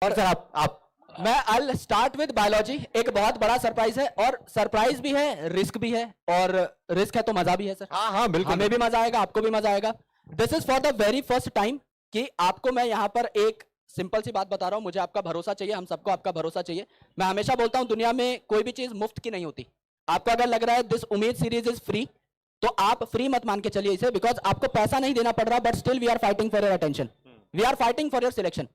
और सर आप मैं आई स्टार्ट विद बायोलॉजी। एक बहुत बड़ा सरप्राइज है, और सरप्राइज भी है, रिस्क भी है, और रिस्क है तो मजा भी है सर। हाँ हाँ बिल्कुल, हमें भी मजा आएगा, आपको भी मजा आएगा। This is for the very first time कि आपको मैं यहां पर एक सिंपल सी बात बता रहा हूं, मुझे आपका भरोसा चाहिए, हम सबको आपका भरोसा चाहिए। मैं हमेशा बोलता हूं दुनिया में कोई भी चीज मुफ्त की नहीं होती। आपको अगर लग रहा है दिस उम्मीद सीरीज इज फ्री, तो आप फ्री मत मान के चलिए इसे, बिकॉज आपको पैसा नहीं देना पड़ रहा, but still we are fighting for your attention, we are fighting for your selection.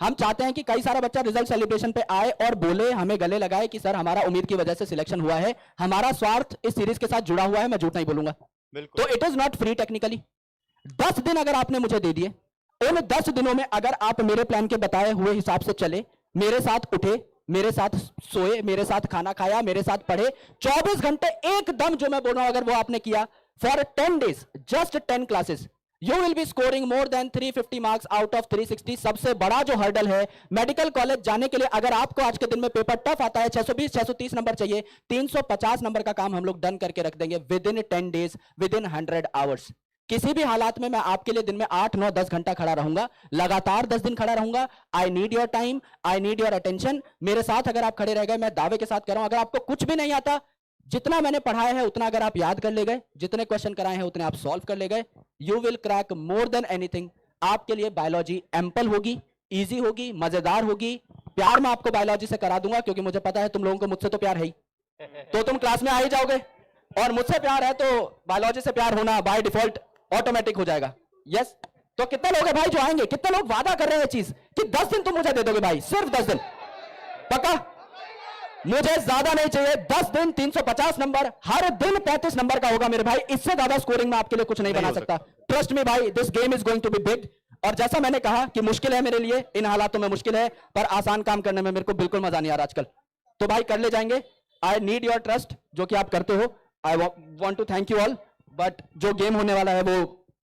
हम चाहते हैं कि कई सारा बच्चा रिजल्ट सेलिब्रेशन पे आए और बोले, हमें गले लगाए कि सर हमारा उम्मीद की वजह से सिलेक्शन हुआ है। हमारा स्वार्थ इस सीरीज के साथ जुड़ा हुआ है, मैं झूठ नहीं बोलूंगा। तो it is not free technically. 10 दिन अगर आपने मुझे दे दिए, उन 10 दिनों में अगर आप मेरे प्लान के बताए हुए हिसाब से चले, मेरे साथ उठे, मेरे साथ सोए, मेरे साथ खाना खाया, मेरे साथ पढ़े, 24 घंटे एकदम जो मैं बोल रहा हूं अगर वो आपने किया for 10 days, just 10 classes, you will be scoring more than 350 marks out of 360। सबसे बड़ा जो हर्डल है मेडिकल कॉलेज जाने के लिए, अगर आपको आज के दिन में पेपर टफ आता है, 620 630 नंबर चाहिए, 350 नंबर का काम हम लोग डन करके रख देंगे with in 10 days, with in 100 hours. किसी भी हालात में मैं आपके लिए दिन में 8 9 10 घंटा खड़ा रहूंगा, लगातार 10 दिन खड़ा रहूंगा। I need your time, I need your attention. मेरे साथ अगर आप खड़े रह गए, मैं दावे के साथ कह रहा हूं, अगर आपको कुछ भी नहीं आता, जितना मैंने पढ़ाया है उतना अगर आप याद कर ले गए, जितने क्वेश्चन कराए हैं उतने आप सॉल्व कर ले गए, you will crack more than anything. आपके लिए बायोलॉजी एम्पल होगी, इजी होगी, मजेदार होगी। प्यार मैं आपको बायोलॉजी से करा दूंगा, क्योंकि मुझे पता है तुम लोगों को मुझसे तो प्यार है ही, तो तुम क्लास में आ ही जाओगे, और मुझसे प्यार है तो बायोलॉजी से प्यार होना बाय डिफॉल्ट ऑटोमेटिक हो जाएगा। यस, तो कितने लोग हैं भाई जो आएंगे? कितने लोग वादा कर रहे हैं चीज कि 10 दिन तुम मुझे दे दोगे भाई? सिर्फ 10 दिन, पक्का? मुझे ज्यादा नहीं चाहिए, 10 दिन 350 नंबर, हर दिन 35 नंबर का होगा मेरे भाई। इससे ज्यादा स्कोरिंग में आपके लिए कुछ नहीं बना सकता। ट्रस्ट मी भाई, this game is going to be big. और जैसा मैंने कहा कि मुश्किल है मेरे लिए, इन हालातों में मुश्किल है, पर आसान काम करने में मेरे को बिल्कुल मजा नहीं आ रहा आजकल। तो भाई कर ले जाएंगे। आई नीड योर ट्रस्ट, जो कि आप करते हो। I want to thank you all, but जो गेम होने वाला है वो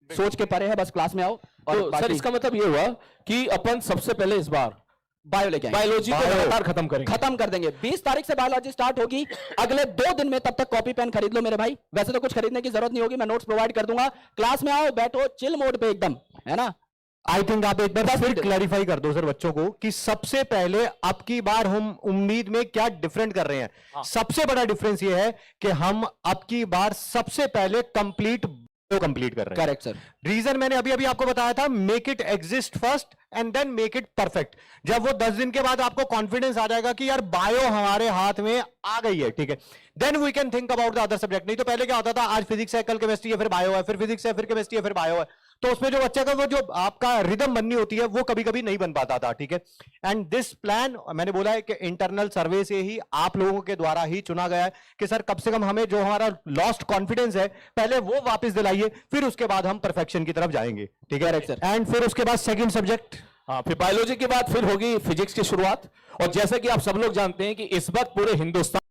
सोच के परे है, बस क्लास में आओ। और तो सर इसका मतलब ये हुआ कि अपन सबसे पहले इस बार बायोलॉजी को लगातार खत्म कर देंगे। 20 तारीख से बायोलॉजी स्टार्ट होगी, अगले 2 दिन में। तब तक कॉपी पेन खरीद लो मेरे भाई, वैसे तो कुछ खरीदने की जरूरत नहीं होगी, मैं नोट्स प्रोवाइड कर दूंगा। क्लास में आओ, बैठो, चिल मोड पे एकदम, है ना। आई थिंक आप एक बार फिर क्लैरिफाई कर दो सर बच्चों को कि सबसे पहले अब की बार हम उम्मीद में क्या डिफरेंट कर रहे हैं। सबसे बड़ा डिफरेंस ये है कि हम अब की बार सबसे पहले कंप्लीट कर रहे हैं। Correct sir. रीजन मैंने अभी अभी आपको बताया था, make it exist first and then make it perfect. जब वो 10 दिन के बाद आपको कॉन्फिडेंस आ जाएगा कि यार बायो हमारे हाथ में आ गई है, ठीक है, then we can think about the other subject. नहीं तो पहले क्या होता था, आज फिजिक्स है, कल केमिस्ट्री है, फिर बायो है, फिर फिजिक्स है, फिर केमिस्ट्री है, फिर बायो है। तो उसमें जो बच्चे का वो जो आपका रिदम बननी होती है वो कभी कभी नहीं बन पाता था, ठीक है। एंड दिस प्लान मैंने बोला है कि इंटरनल सर्वे से ही आप लोगों के द्वारा ही चुना गया है कि सर कम से कम हमें जो हमारा लॉस्ट कॉन्फिडेंस है पहले वो वापस दिलाइए, फिर उसके बाद हम परफेक्शन की तरफ जाएंगे, ठीक है सर। एंड फिर उसके बाद सेकंड सब्जेक्ट, हाँ, फिर बायोलॉजी के बाद फिर होगी फिजिक्स की शुरुआत। और जैसे कि आप सब लोग जानते हैं कि इस वक्त पूरे हिंदुस्तान